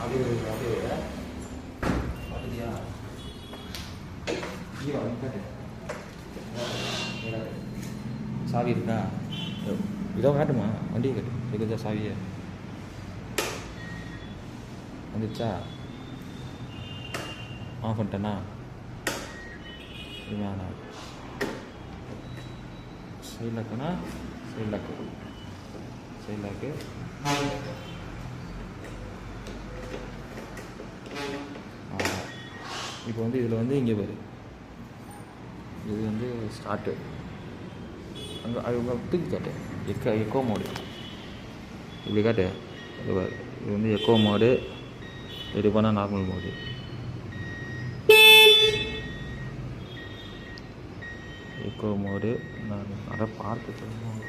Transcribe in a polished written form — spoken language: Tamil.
அது பார்த்துட்டியா ஐயோ நிற்காது சாவி இருக்கா இதோ காட்டுமா வண்டியை காட்டு இருக்குதா சாவியை வந்துச்சா ஆஃப் பண்ணிட்டேண்ணா இதுமாண்ணா சைட் லாக்குண்ணா சைட் லாக்கு இப்போ வந்து இதில் வந்து இங்கே பாரு இது வந்து ஸ்டார்ட்டு அங்கே அது தூக்கி காட்டு எக்கோ மோடு இப்படி காட்டு இது வந்து எக்கோ மோடு இது பண்ணால் நார்மல் மோடு எக்கோ மோடு நான் அதை பார்த்து சொல்லுவோம்